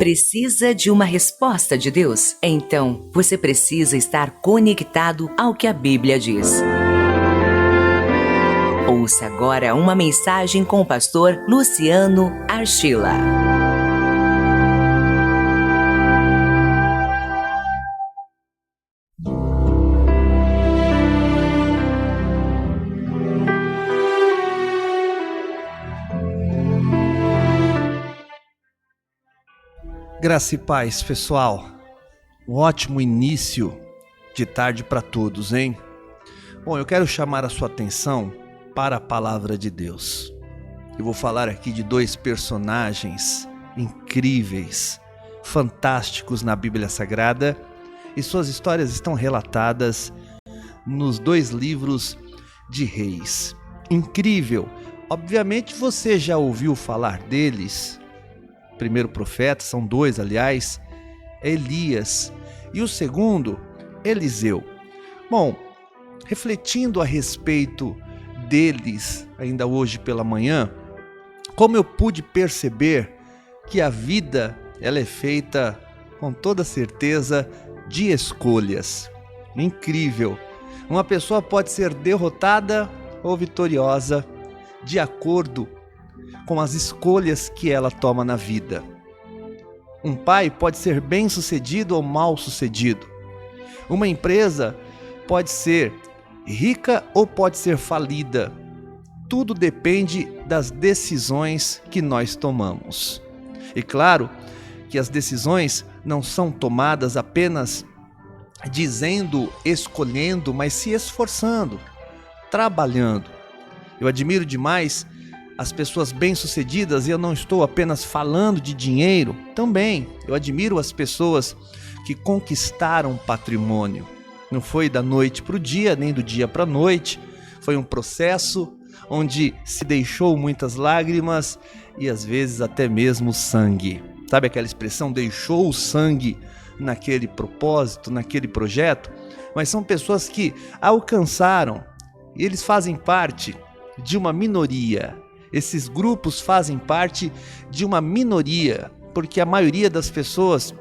Precisa de uma resposta de Deus? Então, você precisa estar conectado ao que a Bíblia diz. Ouça agora uma mensagem com o pastor Luciano Archila. Graça e paz, pessoal. Um ótimo início de tarde para todos, hein? Bom, eu quero chamar a sua atenção para a palavra de Deus. Eu vou falar aqui de dois personagens incríveis, fantásticos na Bíblia Sagrada, e suas histórias estão relatadas nos dois livros de Reis. Incrível! Obviamente você já ouviu falar deles. O primeiro profeta, são dois aliás, é Elias, e o segundo, Eliseu. Bom, refletindo a respeito deles, ainda hoje pela manhã, como eu pude perceber que a vida ela é feita, com toda certeza, de escolhas. Incrível! Uma pessoa pode ser derrotada ou vitoriosa de acordo com as escolhas que ela toma na vida. Um pai pode ser bem-sucedido ou mal-sucedido. Uma empresa pode ser rica ou pode ser falida. Tudo depende das decisões que nós tomamos. E claro que as decisões não são tomadas apenas dizendo, escolhendo, mas se esforçando, trabalhando. Eu admiro demais as pessoas bem-sucedidas, e eu não estou apenas falando de dinheiro, também. Eu admiro as pessoas que conquistaram patrimônio. Não foi da noite para o dia, nem do dia para a noite. Foi um processo onde se deixou muitas lágrimas e às vezes até mesmo sangue. Sabe aquela expressão, deixou o sangue naquele propósito, naquele projeto? Mas são pessoas que alcançaram, e eles fazem parte de uma minoria. Esses grupos fazem parte de uma minoria, porque a maioria das pessoas,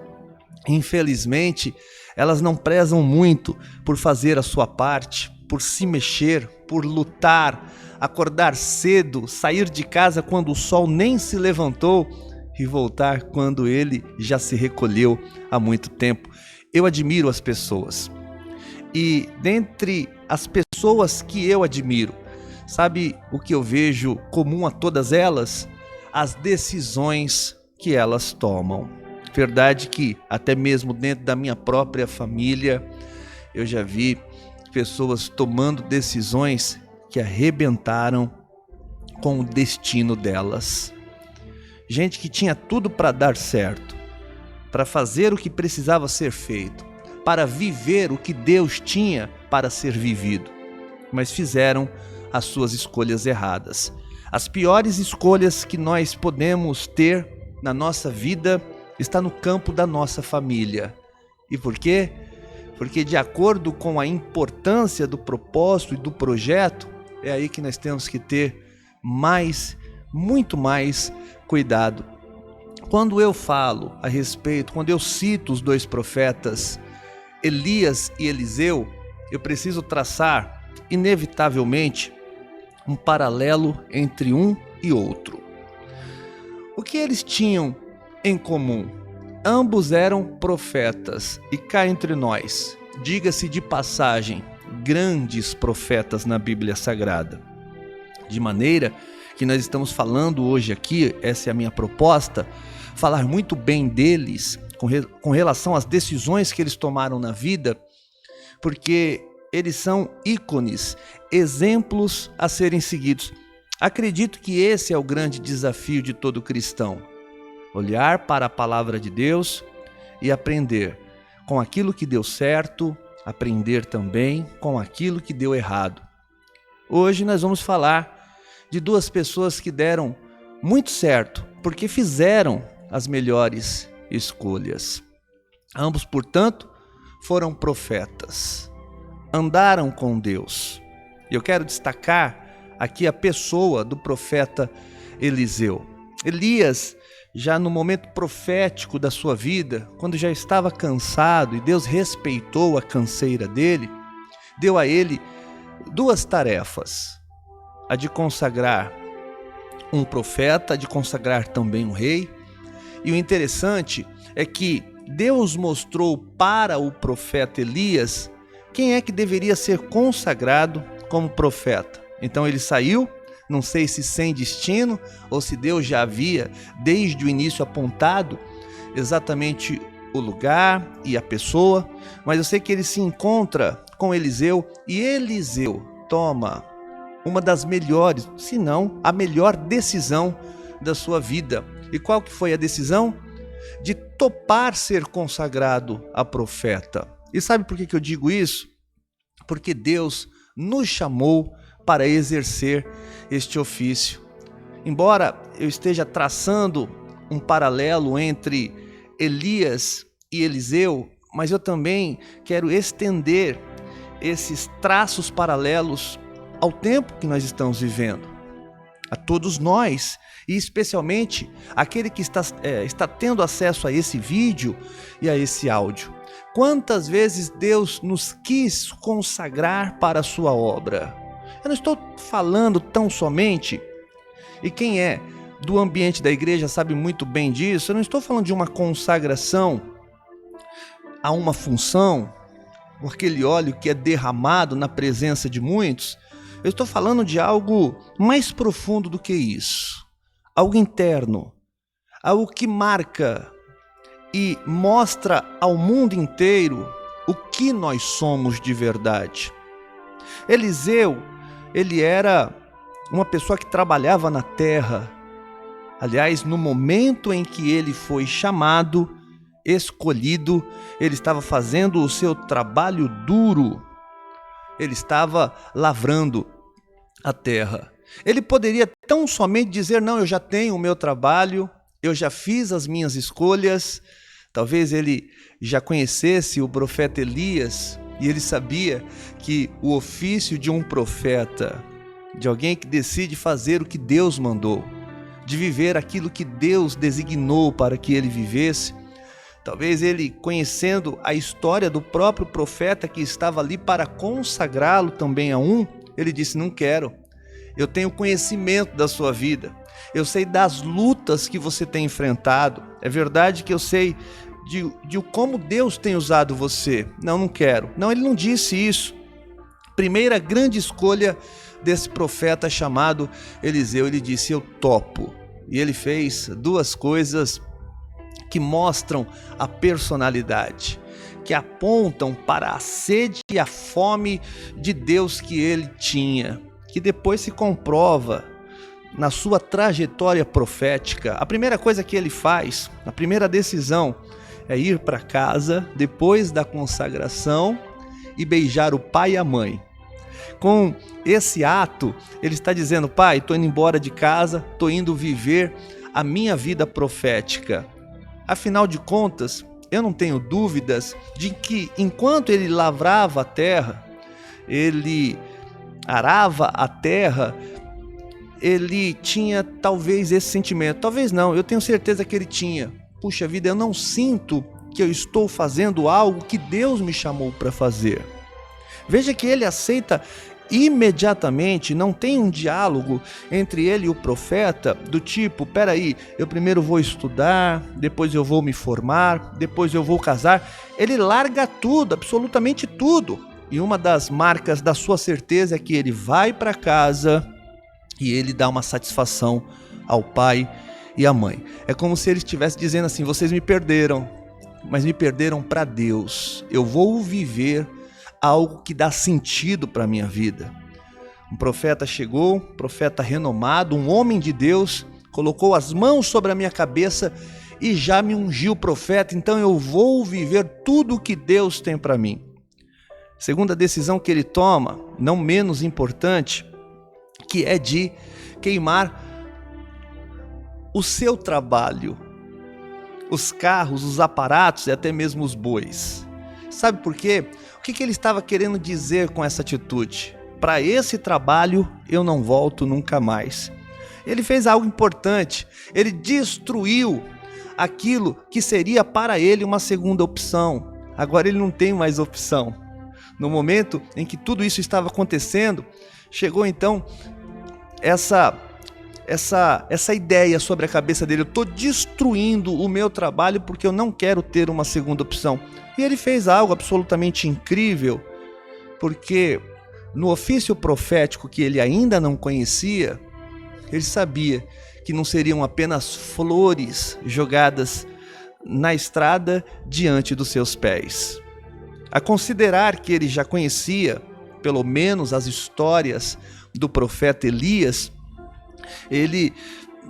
infelizmente, elas não prezam muito por fazer a sua parte, por se mexer, por lutar, acordar cedo, sair de casa quando o sol nem se levantou e voltar quando ele já se recolheu há muito tempo. Eu admiro as pessoas. E dentre as pessoas que eu admiro, sabe o que eu vejo comum a todas elas? As decisões que elas tomam. Verdade que até mesmo dentro da minha própria família, eu já vi pessoas tomando decisões que arrebentaram com o destino delas. Gente que tinha tudo para dar certo, para fazer o que precisava ser feito, para viver o que Deus tinha para ser vivido, mas fizeram as suas escolhas erradas. As piores escolhas que nós podemos ter na nossa vida está no campo da nossa família. E por quê? Porque de acordo com a importância do propósito e do projeto, é aí que nós temos que ter muito mais cuidado. Quando eu falo a respeito, quando eu cito os dois profetas, Elias e Eliseu, eu preciso traçar, inevitavelmente, um paralelo entre um e outro. O que eles tinham em comum? Ambos eram profetas, e cá entre nós, diga-se de passagem, grandes profetas na Bíblia Sagrada. De maneira que nós estamos falando hoje aqui, essa é a minha proposta, falar muito bem deles com relação às decisões que eles tomaram na vida, porque eles são ícones, exemplos a serem seguidos. Acredito que esse é o grande desafio de todo cristão. Olhar para a palavra de Deus e aprender com aquilo que deu certo, aprender também com aquilo que deu errado. Hoje nós vamos falar de duas pessoas que deram muito certo, porque fizeram as melhores escolhas. Ambos, portanto, foram profetas. Andaram com Deus. Eu quero destacar aqui a pessoa do profeta Eliseu. Elias já no momento profético da sua vida, quando já estava cansado e Deus respeitou a canseira dele, deu a ele duas tarefas: a de consagrar um profeta, a de consagrar também um rei. E o interessante é que Deus mostrou para o profeta Elias quem é que deveria ser consagrado como profeta. Então ele saiu, não sei se sem destino ou se Deus já havia desde o início apontado exatamente o lugar e a pessoa, mas eu sei que ele se encontra com Eliseu e Eliseu toma uma das melhores, se não a melhor decisão da sua vida. E qual que foi a decisão? De topar ser consagrado a profeta. E sabe por que eu digo isso? Porque Deus nos chamou para exercer este ofício. Embora eu esteja traçando um paralelo entre Elias e Eliseu, mas eu também quero estender esses traços paralelos ao tempo que nós estamos vivendo, a todos nós, e especialmente aquele que está tendo acesso a esse vídeo e a esse áudio. Quantas vezes Deus nos quis consagrar para a sua obra? Eu não estou falando tão somente, e quem é do ambiente da igreja sabe muito bem disso, eu não estou falando de uma consagração a uma função, por aquele óleo que é derramado na presença de muitos. Eu estou falando de algo mais profundo do que isso, algo interno, algo que marca e mostra ao mundo inteiro o que nós somos de verdade. Eliseu, ele era uma pessoa que trabalhava na terra. Aliás, no momento em que ele foi chamado, escolhido, ele estava fazendo o seu trabalho duro. Ele estava lavrando a terra. Ele poderia tão somente dizer: não, eu já tenho o meu trabalho, eu já fiz as minhas escolhas. Talvez ele já conhecesse o profeta Elias e ele sabia que o ofício de um profeta, de alguém que decide fazer o que Deus mandou, de viver aquilo que Deus designou para que ele vivesse, talvez ele, conhecendo a história do próprio profeta que estava ali para consagrá-lo também a um, ele disse: não quero, eu tenho conhecimento da sua vida, eu sei das lutas que você tem enfrentado, é verdade que eu sei de como Deus tem usado você, não quero. Não, ele não disse isso. Primeira grande escolha desse profeta chamado Eliseu, ele disse: eu topo. E ele fez duas coisas que mostram a personalidade, que apontam para a sede e a fome de Deus que ele tinha, que depois se comprova na sua trajetória profética. A primeira coisa que ele faz, a primeira decisão, é ir para casa depois da consagração e beijar o pai e a mãe. Com esse ato, ele está dizendo: pai, estou indo embora de casa, estou indo viver a minha vida profética. Afinal de contas, eu não tenho dúvidas de que enquanto ele lavrava a terra, ele arava a terra, ele tinha talvez esse sentimento. Talvez não, eu tenho certeza que ele tinha. Puxa vida, eu não sinto que eu estou fazendo algo que Deus me chamou para fazer. Veja que ele aceita imediatamente, não tem um diálogo entre ele e o profeta do tipo: peraí, eu primeiro vou estudar, depois eu vou me formar, depois eu vou casar. Ele larga tudo, absolutamente tudo. E uma das marcas da sua certeza é que ele vai para casa e ele dá uma satisfação ao pai e à mãe. É como se ele estivesse dizendo assim: vocês me perderam, mas me perderam para Deus. Eu vou viver algo que dá sentido para a minha vida. Um profeta chegou, um profeta renomado, um homem de Deus, colocou as mãos sobre a minha cabeça e já me ungiu profeta, então eu vou viver tudo o que Deus tem para mim. Segunda decisão que ele toma, não menos importante, que é de queimar o seu trabalho, os carros, os aparatos e até mesmo os bois. Sabe por quê? O que ele estava querendo dizer com essa atitude? Para esse trabalho eu não volto nunca mais. Ele fez algo importante. Ele destruiu aquilo que seria para ele uma segunda opção. Agora ele não tem mais opção. No momento em que tudo isso estava acontecendo, chegou então essa ideia sobre a cabeça dele: eu estou destruindo o meu trabalho porque eu não quero ter uma segunda opção. E ele fez algo absolutamente incrível, porque no ofício profético que ele ainda não conhecia, ele sabia que não seriam apenas flores jogadas na estrada diante dos seus pés. A considerar que ele já conhecia, pelo menos, as histórias do profeta Elias, ele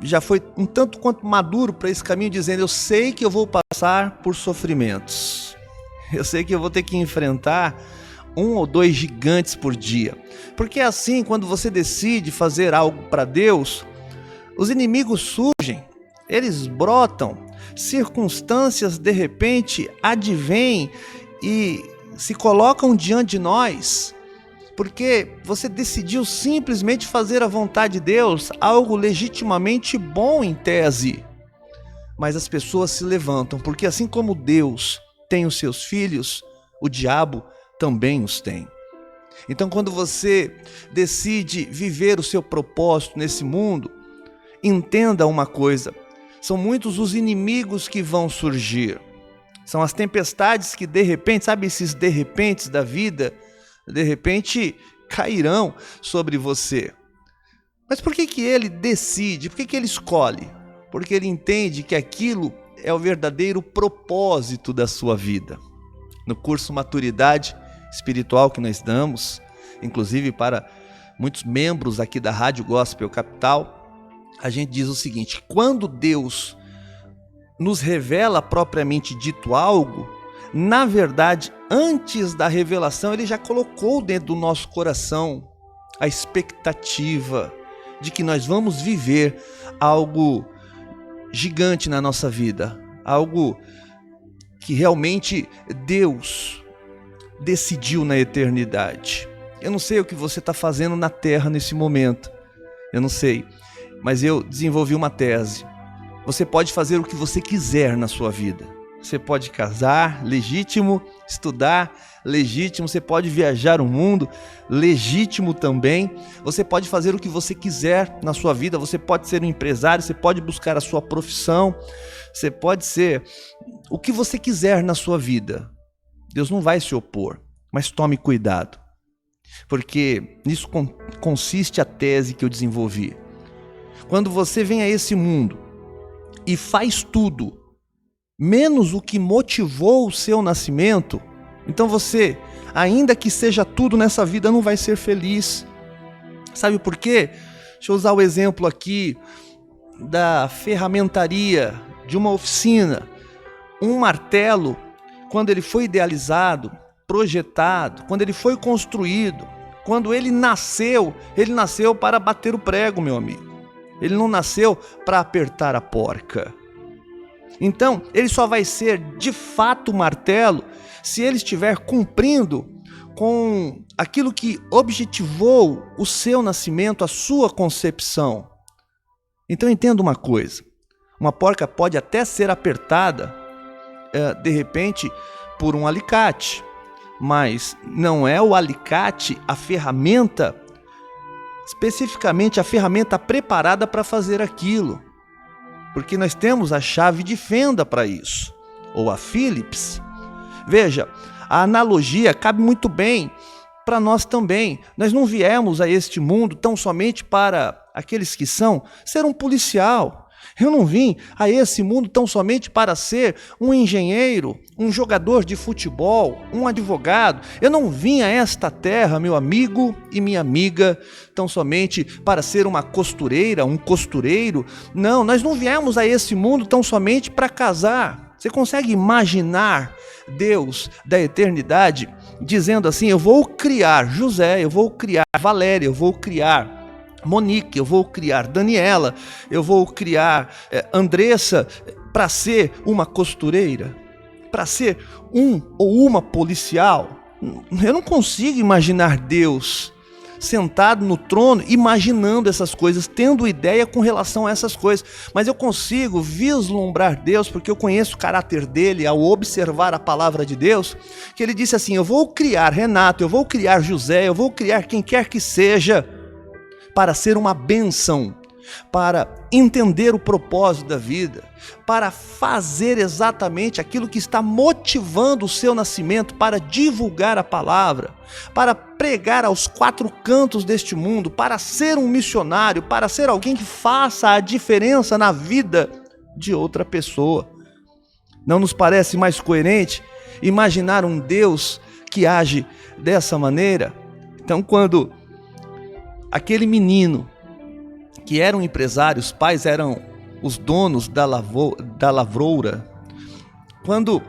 já foi um tanto quanto maduro para esse caminho, dizendo: eu sei que eu vou passar por sofrimentos, eu sei que eu vou ter que enfrentar 1 ou 2 gigantes por dia, porque é assim, quando você decide fazer algo para Deus, os inimigos surgem, eles brotam, circunstâncias de repente advêm e se colocam diante de nós, porque você decidiu simplesmente fazer a vontade de Deus, algo legitimamente bom em tese. Mas as pessoas se levantam, porque assim como Deus tem os seus filhos, o diabo também os tem. Então, quando você decide viver o seu propósito nesse mundo, entenda uma coisa: são muitos os inimigos que vão surgir. São as tempestades que de repente, sabe, esses de repentes da vida, de repente cairão sobre você. Mas por que ele decide? Por que ele escolhe? Porque ele entende que aquilo é o verdadeiro propósito da sua vida. No curso Maturidade Espiritual que nós damos, inclusive para muitos membros aqui da Rádio Gospel Capital, a gente diz o seguinte: quando Deus nos revela propriamente dito algo, na verdade, antes da revelação, ele já colocou dentro do nosso coração a expectativa de que nós vamos viver algo gigante na nossa vida, algo que realmente Deus decidiu na eternidade. Eu não sei o que você está fazendo na terra nesse momento, eu não sei, mas eu desenvolvi uma tese. Você pode fazer o que você quiser na sua vida. Você pode casar, legítimo, estudar, legítimo, você pode viajar o mundo, legítimo também. Você pode fazer o que você quiser na sua vida, você pode ser um empresário, você pode buscar a sua profissão, você pode ser o que você quiser na sua vida. Deus não vai se opor, mas tome cuidado, porque nisso consiste a tese que eu desenvolvi. Quando você vem a esse mundo e faz tudo menos o que motivou o seu nascimento, então você, ainda que seja tudo nessa vida, não vai ser feliz. Sabe por quê? Deixa eu usar o exemplo aqui da ferramentaria de uma oficina. Um martelo, quando ele foi idealizado, projetado, quando ele foi construído, quando ele nasceu para bater o prego, meu amigo. Ele não nasceu para apertar a porca. Então, ele só vai ser de fato martelo se ele estiver cumprindo com aquilo que objetivou o seu nascimento, a sua concepção. Então, entenda uma coisa: uma porca pode até ser apertada, de repente, por um alicate, mas não é o alicate a ferramenta, especificamente a ferramenta preparada para fazer aquilo. Porque nós temos a chave de fenda para isso, ou a Phillips. Veja, a analogia cabe muito bem para nós também. Nós não viemos a este mundo tão somente para aqueles que são ser um policial. Eu não vim a esse mundo tão somente para ser um engenheiro, um jogador de futebol, um advogado. Eu não vim a esta terra, meu amigo e minha amiga, tão somente para ser uma costureira, um costureiro. Não, nós não viemos a esse mundo tão somente para casar. Você consegue imaginar Deus da eternidade dizendo assim: eu vou criar José, eu vou criar Valéria, eu vou criar Monique, eu vou criar Daniela, eu vou criar Andressa para ser uma costureira, para ser um ou uma policial? Eu não consigo imaginar Deus sentado no trono, imaginando essas coisas, tendo ideia com relação a essas coisas. Mas eu consigo vislumbrar Deus, porque eu conheço o caráter dele ao observar a palavra de Deus, que ele disse assim: eu vou criar Renato, eu vou criar José, eu vou criar quem quer que seja, para ser uma bênção, para entender o propósito da vida, para fazer exatamente aquilo que está motivando o seu nascimento, para divulgar a palavra, para pregar aos quatro cantos deste mundo, para ser um missionário, para ser alguém que faça a diferença na vida de outra pessoa. Não nos parece mais coerente imaginar um Deus que age dessa maneira? Então, quando aquele menino que era um empresário, os pais eram os donos da lavoura, quando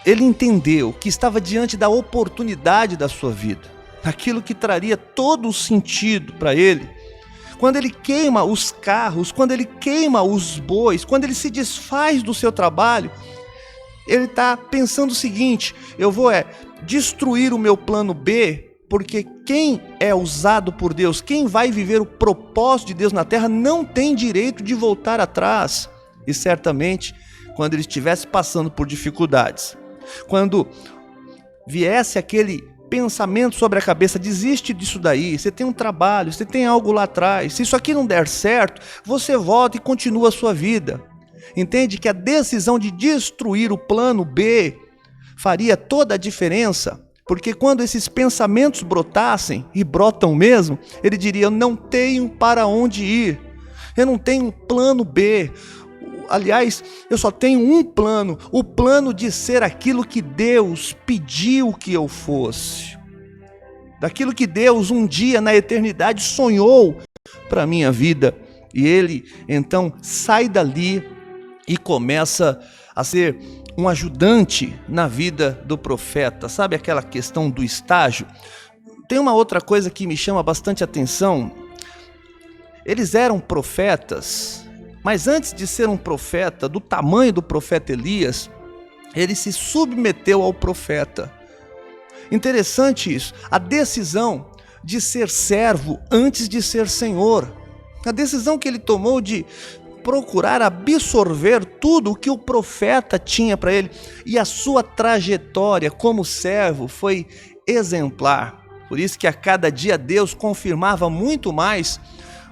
ele entendeu que estava diante da oportunidade da sua vida, aquilo que traria todo o sentido para ele, quando ele queima os carros, quando ele queima os bois, quando ele se desfaz do seu trabalho, ele está pensando o seguinte: eu vou destruir o meu plano B, porque quem é usado por Deus, quem vai viver o propósito de Deus na terra, não tem direito de voltar atrás. E certamente, quando ele estivesse passando por dificuldades, quando viesse aquele pensamento sobre a cabeça: desiste disso daí, você tem um trabalho, você tem algo lá atrás, se isso aqui não der certo, você volta e continua a sua vida. Entende que a decisão de destruir o plano B faria toda a diferença? Porque quando esses pensamentos brotassem, e brotam mesmo, ele diria: eu não tenho para onde ir, eu não tenho um plano B. Aliás, eu só tenho um plano, o plano de ser aquilo que Deus pediu que eu fosse, daquilo que Deus um dia na eternidade sonhou para a minha vida. E ele então sai dali e começa a ser um ajudante na vida do profeta. Sabe aquela questão do estágio? Tem uma outra coisa que me chama bastante atenção. Eles eram profetas, mas antes de ser um profeta do tamanho do profeta Elias, ele se submeteu ao profeta. Interessante isso, a decisão de ser servo antes de ser senhor. A decisão que ele tomou de procurar absorver tudo o que o profeta tinha para ele, e a sua trajetória como servo foi exemplar. Por isso que a cada dia Deus confirmava muito mais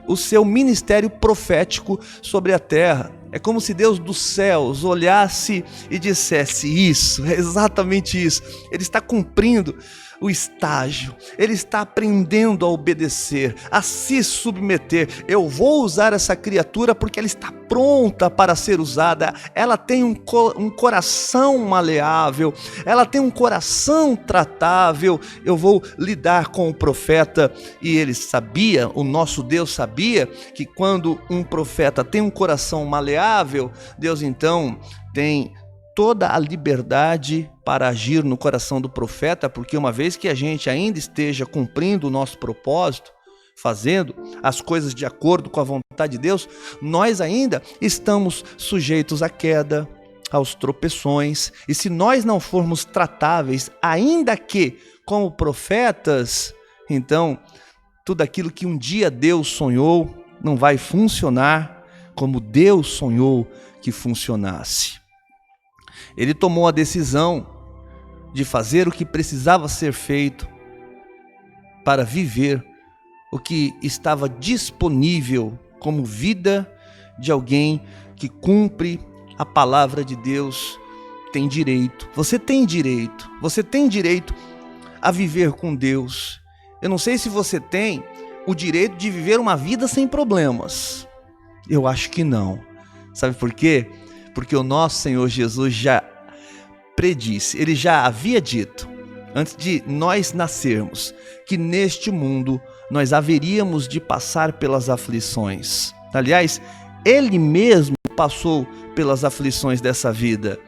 o seu ministério profético sobre a terra. É como se Deus dos céus olhasse e dissesse: isso, é exatamente isso. Ele está cumprindo o estágio, ele está aprendendo a obedecer, a se submeter. Eu vou usar essa criatura porque ela está pronta para ser usada. Ela tem um coração maleável, ela tem um coração tratável. Eu vou lidar com o profeta. E ele sabia, o nosso Deus sabia, que quando um profeta tem um coração maleável, Deus então tem toda a liberdade para agir no coração do profeta, porque uma vez que a gente ainda esteja cumprindo o nosso propósito, fazendo as coisas de acordo com a vontade de Deus, nós ainda estamos sujeitos à queda, aos tropeções, e se nós não formos tratáveis, ainda que como profetas, então tudo aquilo que um dia Deus sonhou não vai funcionar como Deus sonhou que funcionasse. Ele tomou a decisão de fazer o que precisava ser feito para viver o que estava disponível como vida de alguém que cumpre a palavra de Deus. Tem direito, você tem direito a viver com Deus. Eu não sei se você tem o direito de viver uma vida sem problemas. Eu acho que não. Sabe por quê? Porque o nosso Senhor Jesus já predisse, ele já havia dito, antes de nós nascermos, que neste mundo nós haveríamos de passar pelas aflições. Aliás, ele mesmo passou pelas aflições dessa vida.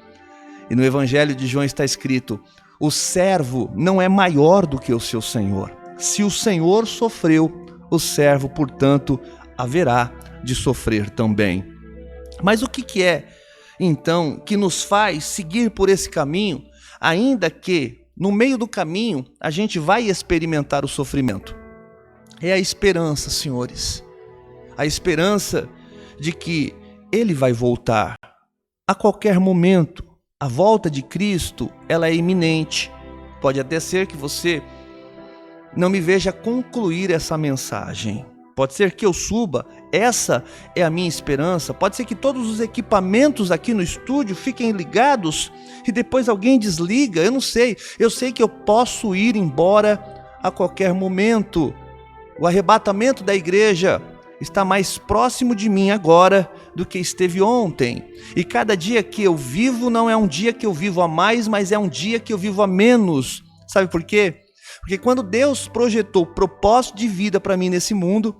E no Evangelho de João está escrito: o servo não é maior do que o seu senhor. Se o senhor sofreu, o servo, portanto, haverá de sofrer também. Mas o que é, então, que nos faz seguir por esse caminho, ainda que no meio do caminho a gente vai experimentar o sofrimento? é a esperança, senhores. A esperança de que Ele vai voltar a qualquer momento. A volta de Cristo, ela é iminente. Pode até ser que você não me veja concluir essa mensagem. Pode ser que eu suba, essa é a minha esperança. Pode ser que todos os equipamentos aqui no estúdio fiquem ligados e depois alguém desliga, eu não sei. Eu sei que eu posso ir embora a qualquer momento. O arrebatamento da igreja está mais próximo de mim agora do que esteve ontem. E cada dia que eu vivo não é um dia que eu vivo a mais, mas é um dia que eu vivo a menos. Sabe por quê? Porque quando Deus projetou propósito de vida para mim nesse mundo,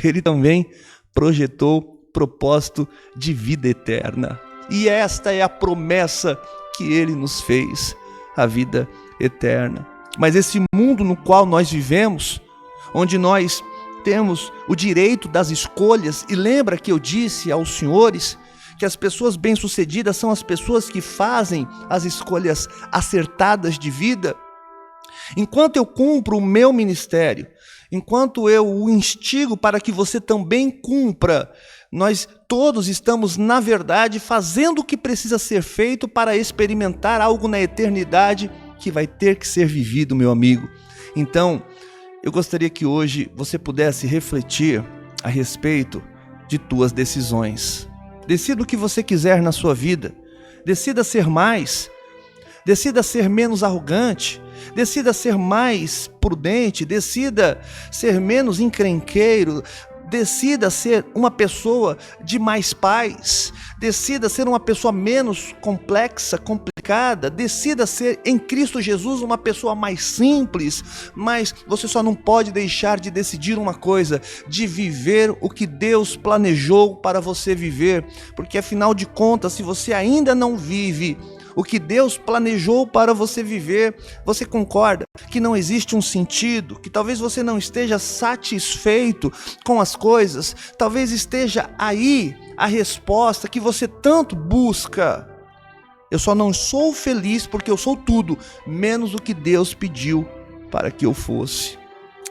Ele também projetou propósito de vida eterna. E esta é a promessa que Ele nos fez, a vida eterna. Mas esse mundo no qual nós vivemos, onde nós temos o direito das escolhas, e lembra que eu disse aos senhores que as pessoas bem-sucedidas são as pessoas que fazem as escolhas acertadas de vida. Enquanto eu cumpro o meu ministério, enquanto eu o instigo para que você também cumpra, nós todos estamos, na verdade, fazendo o que precisa ser feito para experimentar algo na eternidade que vai ter que ser vivido, meu amigo. Então, eu gostaria que hoje você pudesse refletir a respeito de tuas decisões. Decida o que você quiser na sua vida. Decida ser mais. Decida ser menos arrogante. Decida ser mais prudente. Decida ser menos encrenqueiro. Decida ser uma pessoa de mais paz. Decida ser uma pessoa menos complexa, complicada. Decida ser em Cristo Jesus uma pessoa mais simples. Mas você só não pode deixar de decidir uma coisa: de viver o que Deus planejou para você viver. Porque afinal de contas, se você ainda não vive o que Deus planejou para você viver, você concorda que não existe um sentido, que talvez você não esteja satisfeito com as coisas, talvez esteja aí a resposta que você tanto busca. Eu só não sou feliz porque eu sou tudo, menos o que Deus pediu para que eu fosse.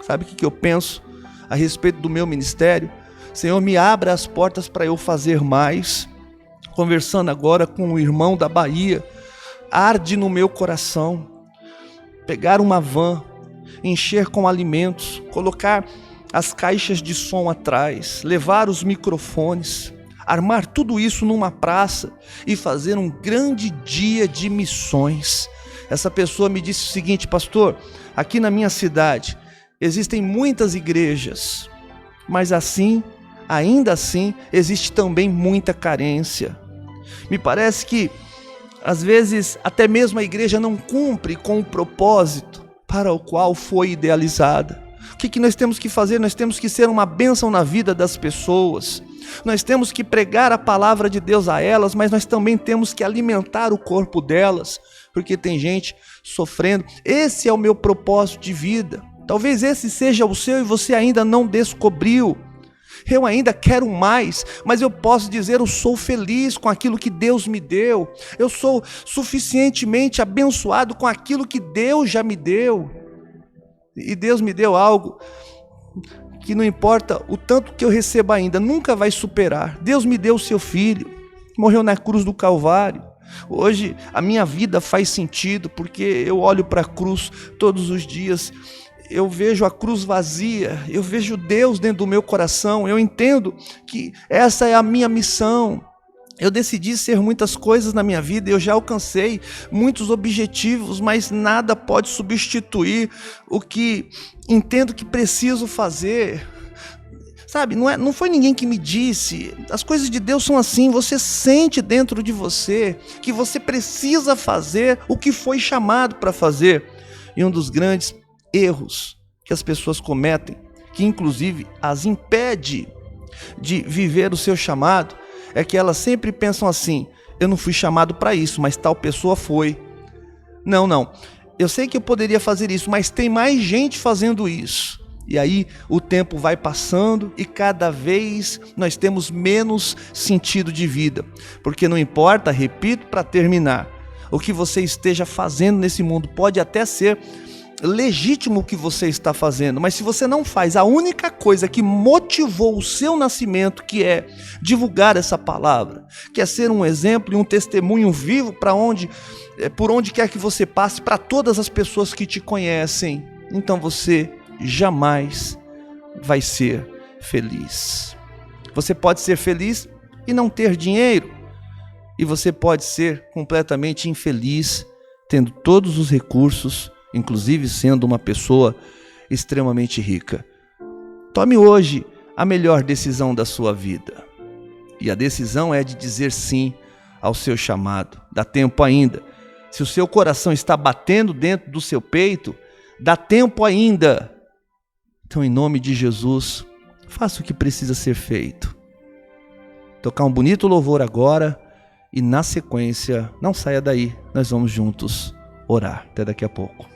Sabe o que eu penso a respeito do meu ministério? Senhor, me abra as portas para eu fazer mais. Conversando agora com o irmão da Bahia, arde no meu coração pegar uma van, encher com alimentos, colocar as caixas de som atrás, levar os microfones, armar tudo isso numa praça e fazer um grande dia de missões. Essa pessoa me disse o seguinte: pastor, aqui na minha cidade existem muitas igrejas, mas ainda assim, existe também muita carência. Me parece que, às vezes, até mesmo a igreja não cumpre com o propósito para o qual foi idealizada. O que nós temos que fazer? Nós temos que ser uma bênção na vida das pessoas. Nós temos que pregar a palavra de Deus a elas, mas nós também temos que alimentar o corpo delas, porque tem gente sofrendo. Esse é o meu propósito de vida. Talvez esse seja o seu e você ainda não descobriu. Eu ainda quero mais, mas eu posso dizer, eu sou feliz com aquilo que Deus me deu. Eu sou suficientemente abençoado com aquilo que Deus já me deu. E Deus me deu algo que não importa o tanto que eu receba ainda, nunca vai superar. Deus me deu o seu filho, morreu na cruz do Calvário. Hoje a minha vida faz sentido, porque eu olho para a cruz todos os dias. Eu vejo a cruz vazia, eu vejo Deus dentro do meu coração, eu entendo que essa é a minha missão. Eu decidi ser muitas coisas na minha vida, eu já alcancei muitos objetivos, mas nada pode substituir o que entendo que preciso fazer. Sabe, não foi ninguém que me disse, as coisas de Deus são assim, você sente dentro de você que você precisa fazer o que foi chamado para fazer. E um dos grandes erros que as pessoas cometem, que inclusive as impede de viver o seu chamado, é que elas sempre pensam assim: eu não fui chamado para isso, mas tal pessoa foi. Não, eu sei que eu poderia fazer isso, mas tem mais gente fazendo isso. E aí o tempo vai passando e cada vez nós temos menos sentido de vida, porque não importa, repito para terminar, o que você esteja fazendo nesse mundo, pode até ser legítimo o que você está fazendo, mas se você não faz a única coisa que motivou o seu nascimento, que é divulgar essa palavra, que é ser um exemplo e um testemunho vivo por onde quer que você passe, para todas as pessoas que te conhecem, então você jamais vai ser feliz. Você pode ser feliz e não ter dinheiro, e você pode ser completamente infeliz tendo todos os recursos, inclusive sendo uma pessoa extremamente rica. Tome hoje a melhor decisão da sua vida. E a decisão é de dizer sim ao seu chamado. Dá tempo ainda. Se o seu coração está batendo dentro do seu peito, dá tempo ainda. Então, em nome de Jesus, faça o que precisa ser feito. Tocar um bonito louvor agora e, na sequência, não saia daí, nós vamos juntos orar. Até daqui a pouco.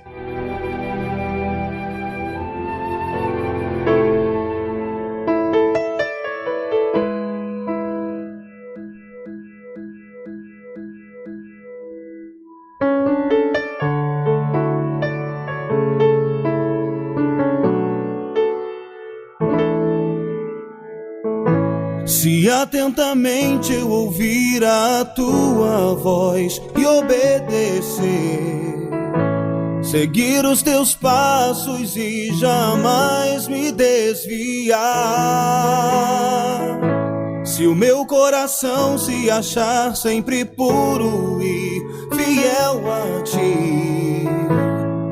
Se atentamente eu ouvir a tua voz e obedecer, seguir os teus passos e jamais me desviar, se o meu coração se achar sempre puro e fiel a ti,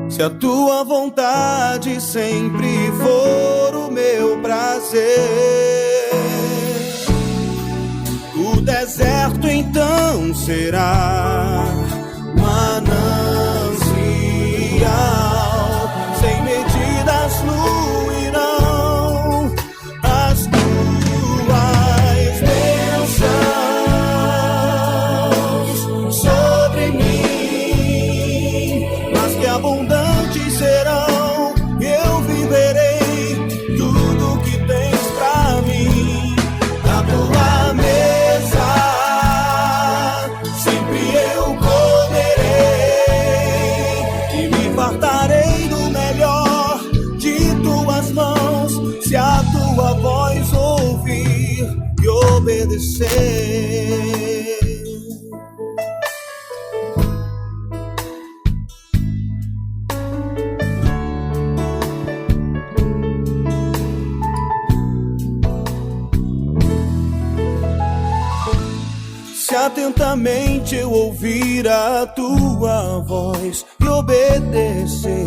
se a tua vontade sempre for o meu prazer, o deserto então será manancial, sem medidas fluirão as tuas bênçãos sobre mim, mas que abundantes serão, eu viverei tudo que tens pra mim. A tua mesa sempre eu comerei e me fartarei do melhor de tuas mãos, se a tua voz ouvir e obedecer. Se atentamente eu ouvir a tua voz e obedecer,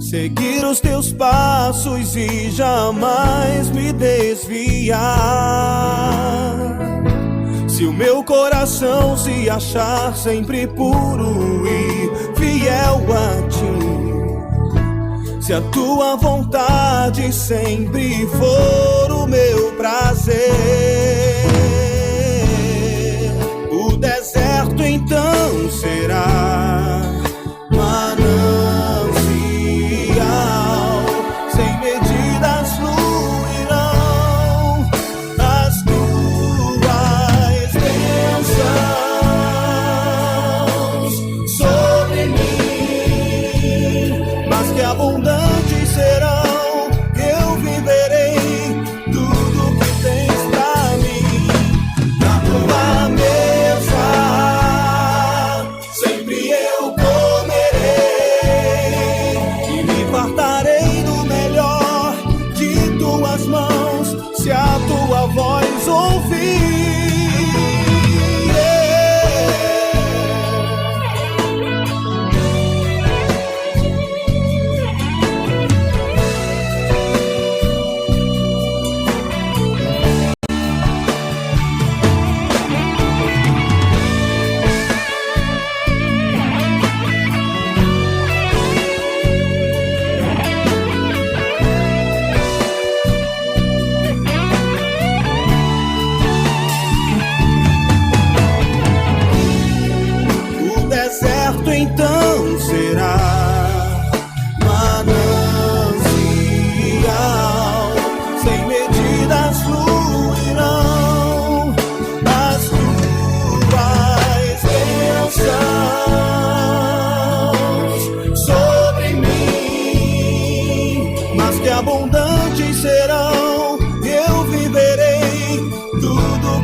seguir os teus passos e jamais me desviar, se o meu coração se achar sempre puro e fiel a ti, se a tua vontade sempre for o meu prazer, o deserto então será manancial, sem medidas fluirão as tuas bênçãos sobre mim, mas que abundantes serão, eu viverei tudo que tens pra mim. Na tua mesa sempre eu comerei e me fartarei do melhor de tuas mãos, se a tua voz ouvir.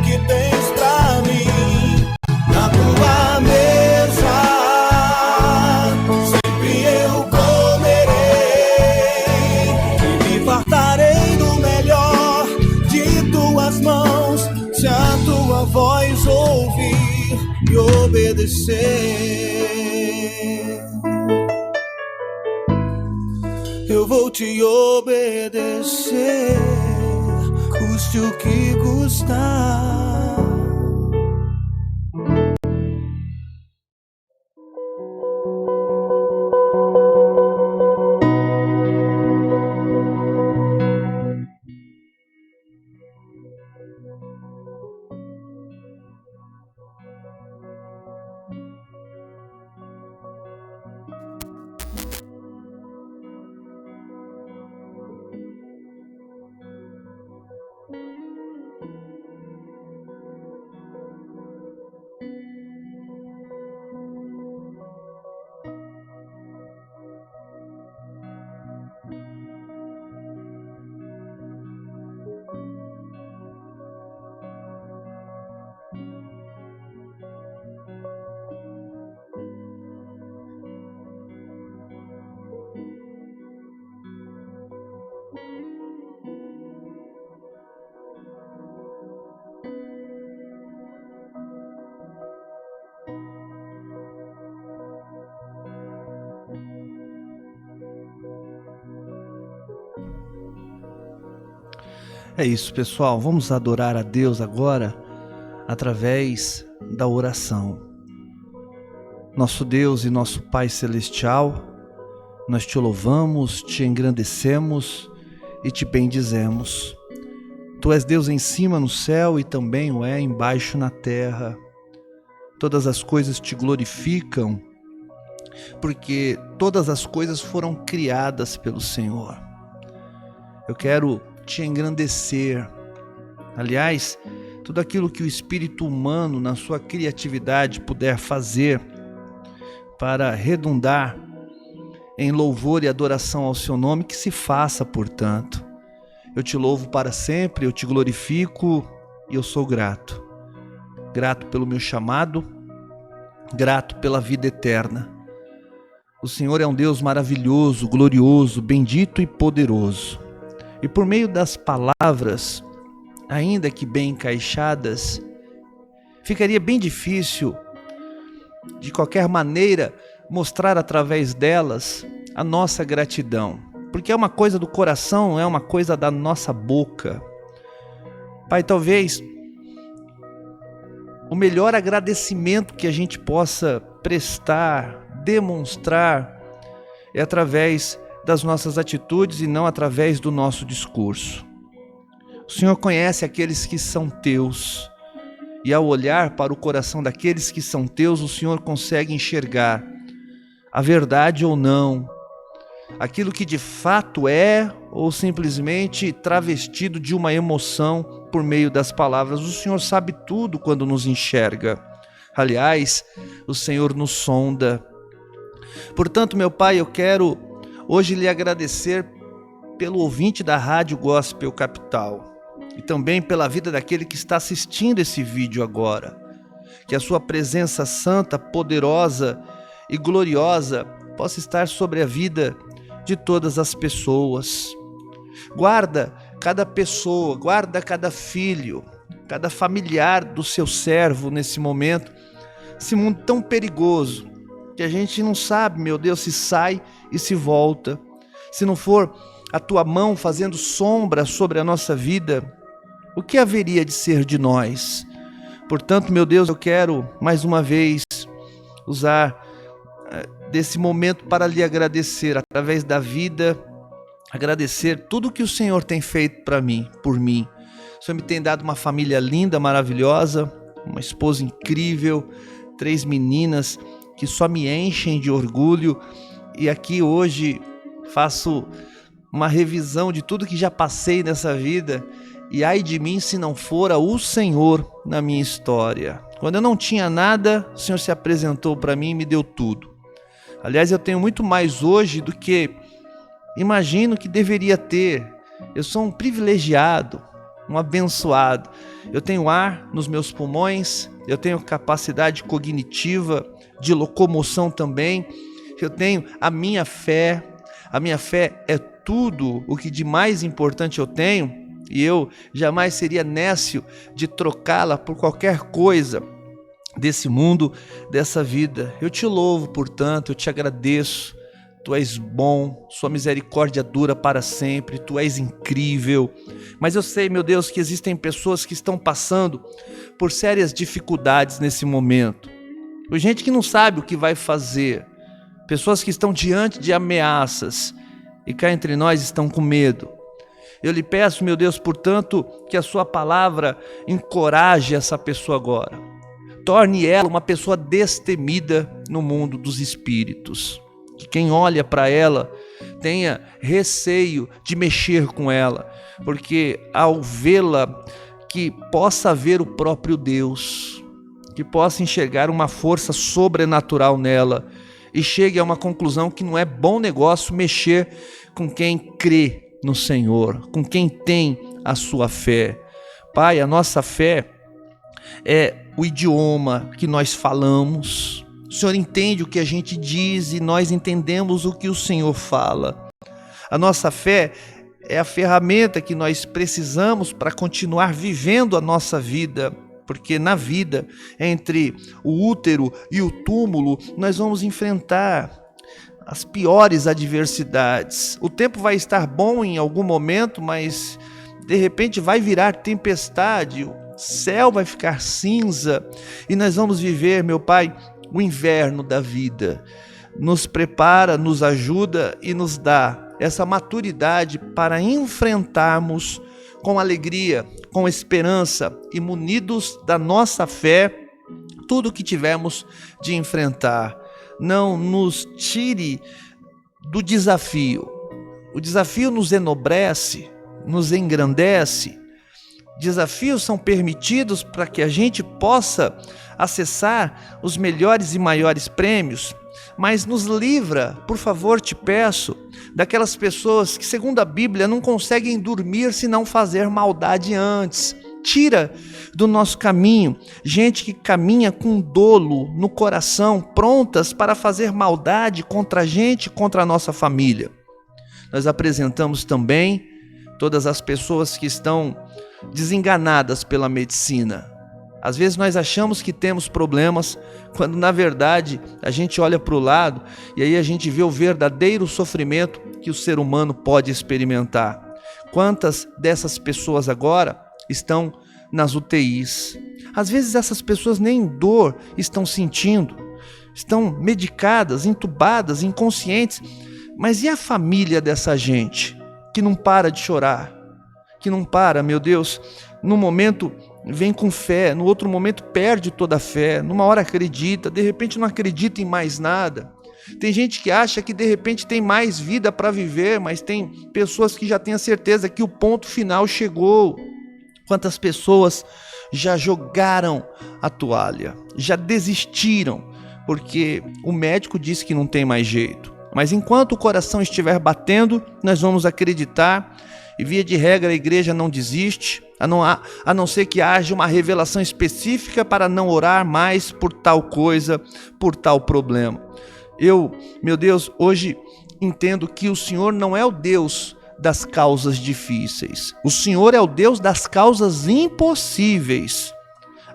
que tens pra mim. Na tua mesa sempre eu comerei e me fartarei do melhor de tuas mãos, se a tua voz ouvir e obedecer. Eu vou te obedecer, custe o que custar. É isso, pessoal. Vamos adorar a Deus agora através da oração. Nosso Deus e nosso Pai Celestial, nós te louvamos, te engrandecemos e te bendizemos. Tu és Deus em cima no céu e também o é embaixo na terra. Todas as coisas te glorificam, porque todas as coisas foram criadas pelo Senhor. Eu quero te engrandecer. Aliás, tudo aquilo que o espírito humano, na sua criatividade, puder fazer para redundar em louvor e adoração ao seu nome, que se faça, portanto. Eu te louvo para sempre, eu te glorifico e eu sou grato. Grato pelo meu chamado, grato pela vida eterna. O Senhor é um Deus maravilhoso, glorioso, bendito e poderoso. E por meio das palavras, ainda que bem encaixadas, ficaria bem difícil, de qualquer maneira, mostrar através delas a nossa gratidão. Porque é uma coisa do coração, é uma coisa da nossa boca. Pai, talvez o melhor agradecimento que a gente possa prestar, demonstrar, é através das nossas atitudes e não através do nosso discurso. O Senhor conhece aqueles que são teus, e ao olhar para o coração daqueles que são teus, o Senhor consegue enxergar a verdade ou não, aquilo que de fato é ou simplesmente travestido de uma emoção por meio das palavras. O Senhor sabe tudo quando nos enxerga. Aliás, o Senhor nos sonda. Portanto, meu Pai, eu quero hoje lhe agradecer pelo ouvinte da Rádio Gospel Capital e também pela vida daquele que está assistindo esse vídeo agora. Que a sua presença santa, poderosa e gloriosa possa estar sobre a vida de todas as pessoas. Guarda cada pessoa, guarda cada filho, cada familiar do seu servo nesse momento, esse mundo tão perigoso, que a gente não sabe, meu Deus, se sai e se volta. Se não for a tua mão fazendo sombra sobre a nossa vida, o que haveria de ser de nós? Portanto, meu Deus, eu quero mais uma vez usar desse momento para lhe agradecer através da vida, agradecer tudo que o Senhor tem feito para mim, por mim. O Senhor me tem dado uma família linda, maravilhosa, uma esposa incrível, 3 meninas que só me enchem de orgulho, e aqui hoje faço uma revisão de tudo que já passei nessa vida, e ai de mim se não fora o Senhor na minha história. Quando eu não tinha nada, o Senhor se apresentou para mim e me deu tudo. Aliás, eu tenho muito mais hoje do que imagino que deveria ter. Eu sou um privilegiado, um abençoado. Eu tenho ar nos meus pulmões, eu tenho capacidade cognitiva, de locomoção também, eu tenho a minha fé é tudo o que de mais importante eu tenho, e eu jamais seria nécio de trocá-la por qualquer coisa desse mundo, dessa vida. Eu te louvo, portanto, eu te agradeço. Tu és bom, sua misericórdia dura para sempre, tu és incrível. Mas eu sei, meu Deus, que existem pessoas que estão passando por sérias dificuldades nesse momento. Por gente que não sabe o que vai fazer. Pessoas que estão diante de ameaças e cá entre nós estão com medo. Eu lhe peço, meu Deus, portanto, que a sua palavra encoraje essa pessoa agora. Torne ela uma pessoa destemida no mundo dos espíritos. Que quem olha para ela tenha receio de mexer com ela, porque ao vê-la, que possa ver o próprio Deus, que possa enxergar uma força sobrenatural nela e chegue a uma conclusão que não é bom negócio mexer com quem crê no Senhor, com quem tem a sua fé. Pai, a nossa fé é o idioma que nós falamos. O Senhor entende o que a gente diz e nós entendemos o que o Senhor fala. A nossa fé é a ferramenta que nós precisamos para continuar vivendo a nossa vida, porque na vida, entre o útero e o túmulo, nós vamos enfrentar as piores adversidades. O tempo vai estar bom em algum momento, mas de repente vai virar tempestade, o céu vai ficar cinza e nós vamos viver, meu Pai, o inverno da vida. Nos prepara, nos ajuda e nos dá essa maturidade para enfrentarmos com alegria, com esperança e munidos da nossa fé tudo o que tivermos de enfrentar. Não nos tire do desafio. O desafio nos enobrece, nos engrandece. Desafios são permitidos para que a gente possa acessar os melhores e maiores prêmios, mas nos livra, por favor, te peço, daquelas pessoas que, segundo a Bíblia, não conseguem dormir se não fazer maldade antes. Tira do nosso caminho gente que caminha com dolo no coração, prontas para fazer maldade contra a gente, contra a nossa família. Nós apresentamos também todas as pessoas que estão desenganadas pela medicina. Às vezes nós achamos que temos problemas, quando na verdade a gente olha para o lado e aí a gente vê o verdadeiro sofrimento que o ser humano pode experimentar. Quantas dessas pessoas agora estão nas UTIs? Às vezes essas pessoas nem dor estão sentindo, estão medicadas, entubadas, inconscientes. Mas e a família dessa gente que não para de chorar? Que não para, meu Deus, num momento vem com fé, no outro momento perde toda a fé, numa hora acredita, de repente não acredita em mais nada. Tem gente que acha que de repente tem mais vida para viver, mas tem pessoas que já têm a certeza que o ponto final chegou. Quantas pessoas já jogaram a toalha, já desistiram, porque o médico disse que não tem mais jeito. Mas enquanto o coração estiver batendo, nós vamos acreditar. E via de regra a igreja não desiste, a não ser que haja uma revelação específica para não orar mais por tal coisa, por tal problema. Eu, meu Deus, hoje entendo que o Senhor não é o Deus das causas difíceis. O Senhor é o Deus das causas impossíveis.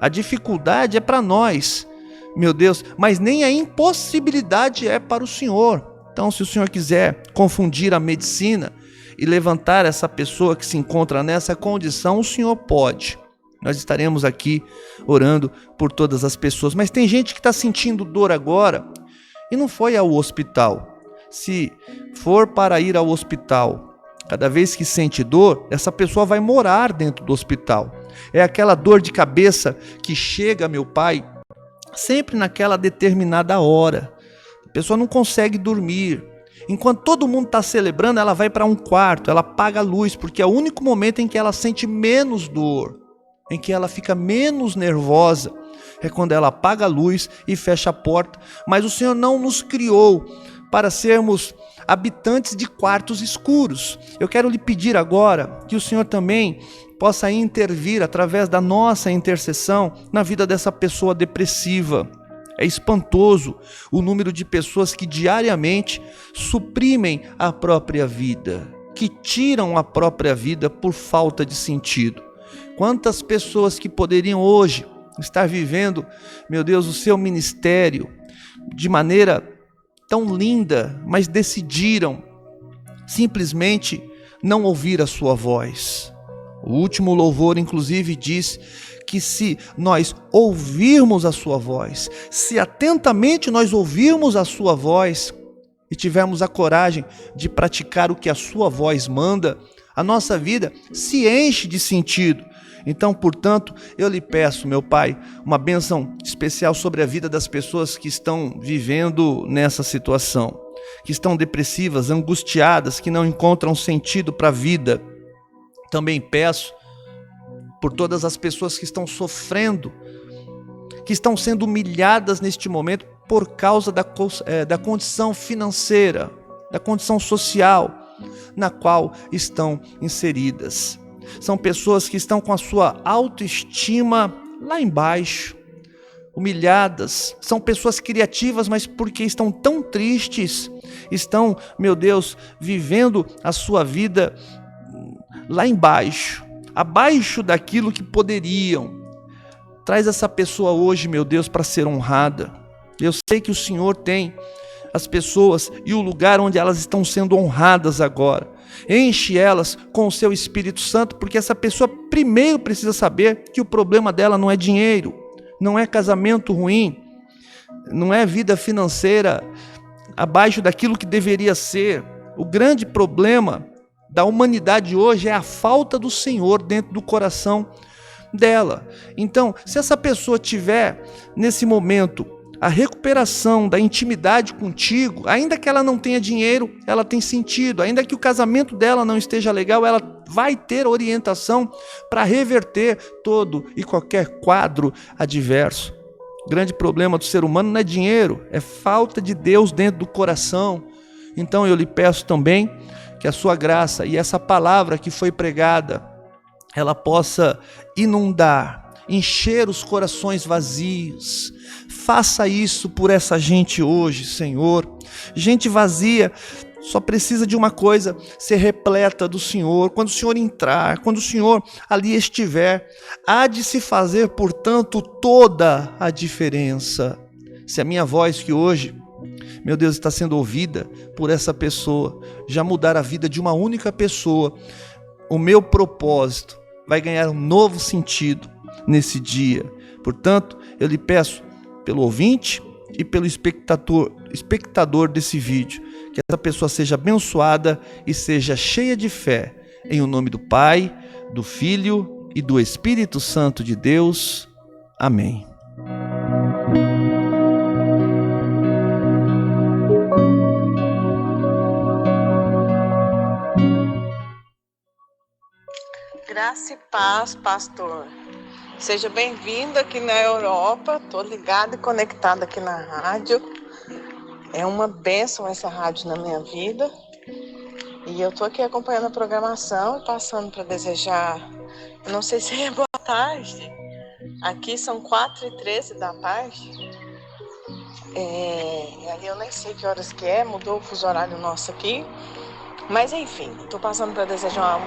A dificuldade é para nós, meu Deus, mas nem a impossibilidade é para o Senhor. Então, se o Senhor quiser confundir a medicina e levantar essa pessoa que se encontra nessa condição, o Senhor pode. Nós estaremos aqui orando por todas as pessoas. Mas tem gente que está sentindo dor agora e não foi ao hospital. Se for para ir ao hospital, cada vez que sente dor, essa pessoa vai morar dentro do hospital. É aquela dor de cabeça que chega, meu Pai, sempre naquela determinada hora. A pessoa não consegue dormir. Enquanto todo mundo está celebrando, ela vai para um quarto, ela apaga a luz, porque é o único momento em que ela sente menos dor, em que ela fica menos nervosa, é quando ela apaga a luz e fecha a porta. Mas o Senhor não nos criou para sermos habitantes de quartos escuros. Eu quero lhe pedir agora que o Senhor também possa intervir através da nossa intercessão na vida dessa pessoa depressiva. É espantoso o número de pessoas que diariamente suprimem a própria vida, que tiram a própria vida por falta de sentido. Quantas pessoas que poderiam hoje estar vivendo, meu Deus, o seu ministério de maneira tão linda, mas decidiram simplesmente não ouvir a sua voz. O último louvor, inclusive, diz que se nós ouvirmos a sua voz, se atentamente nós ouvirmos a sua voz e tivermos a coragem de praticar o que a sua voz manda, a nossa vida se enche de sentido. Então, portanto, eu lhe peço, meu Pai, uma bênção especial sobre a vida das pessoas que estão vivendo nessa situação, que estão depressivas, angustiadas, que não encontram sentido para a vida. Também peço por todas as pessoas que estão sofrendo, que estão sendo humilhadas neste momento por causa da condição financeira, da condição social na qual estão inseridas. São pessoas que estão com a sua autoestima lá embaixo, humilhadas. São pessoas criativas, mas porque estão tão tristes, estão, meu Deus, vivendo a sua vida lá embaixo, abaixo daquilo que poderiam. Traz essa pessoa hoje, meu Deus, para ser honrada. Eu sei que o Senhor tem as pessoas e o lugar onde elas estão sendo honradas agora. Enche elas com o seu Espírito Santo, porque essa pessoa primeiro precisa saber que o problema dela não é dinheiro, não é casamento ruim, não é vida financeira abaixo daquilo que deveria ser. O grande problema da humanidade hoje é a falta do Senhor dentro do coração dela. Então, se essa pessoa tiver nesse momento a recuperação da intimidade contigo, ainda que ela não tenha dinheiro, ela tem sentido. Ainda que o casamento dela não esteja legal, ela vai ter orientação para reverter todo e qualquer quadro adverso. O grande problema do ser humano não é dinheiro, é falta de Deus dentro do coração. Então eu lhe peço também que a sua graça e essa palavra que foi pregada, ela possa inundar, encher os corações vazios. Faça isso por essa gente hoje, Senhor. Gente vazia só precisa de uma coisa, ser repleta do Senhor. Quando o Senhor entrar, quando o Senhor ali estiver, há de se fazer, portanto, toda a diferença. Se a minha voz que hoje, meu Deus, está sendo ouvida por essa pessoa, já mudar a vida de uma única pessoa, o meu propósito vai ganhar um novo sentido nesse dia. Portanto, eu lhe peço, pelo ouvinte e pelo espectador desse vídeo, que essa pessoa seja abençoada e seja cheia de fé, em o nome do Pai, do Filho e do Espírito Santo de Deus. Amém. Graça e paz, pastor. Seja bem-vindo aqui na Europa. Estou ligada e conectada aqui na rádio. É uma bênção essa rádio na minha vida. E eu estou aqui acompanhando a programação e passando para desejar, eu não sei se é boa tarde. Aqui são 4h13 da tarde. Aí eu nem sei que horas que é, mudou o fuso horário nosso aqui. Mas enfim, estou passando para desejar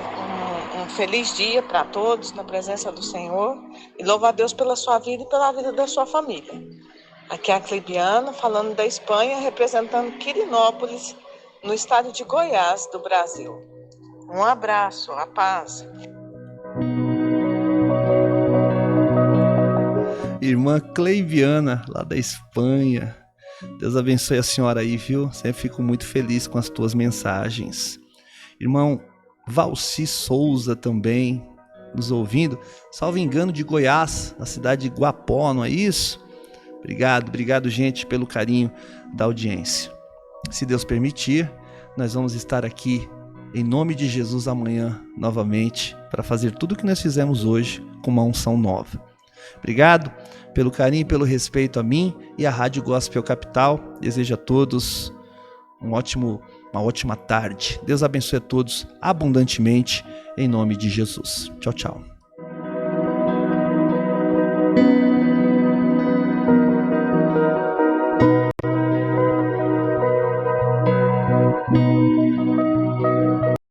um feliz dia para todos, na presença do Senhor, e louvar a Deus pela sua vida e pela vida da sua família. Aqui é a Cleibiana, falando da Espanha, representando Quirinópolis, no estado de Goiás, do Brasil. Um abraço, a paz. Irmã Cleibiana, lá da Espanha. Deus abençoe a senhora aí, viu? Sempre fico muito feliz com as tuas mensagens. Irmão Valci Souza também nos ouvindo. Salvo engano, de Goiás, na cidade de Guapó, não é isso? Obrigado, gente, pelo carinho da audiência. Se Deus permitir, nós vamos estar aqui em nome de Jesus amanhã novamente para fazer tudo o que nós fizemos hoje com uma unção nova. Obrigado pelo carinho e pelo respeito a mim e à Rádio Gospel Capital. Desejo a todos uma ótima tarde. Deus abençoe a todos abundantemente, em nome de Jesus. Tchau, tchau.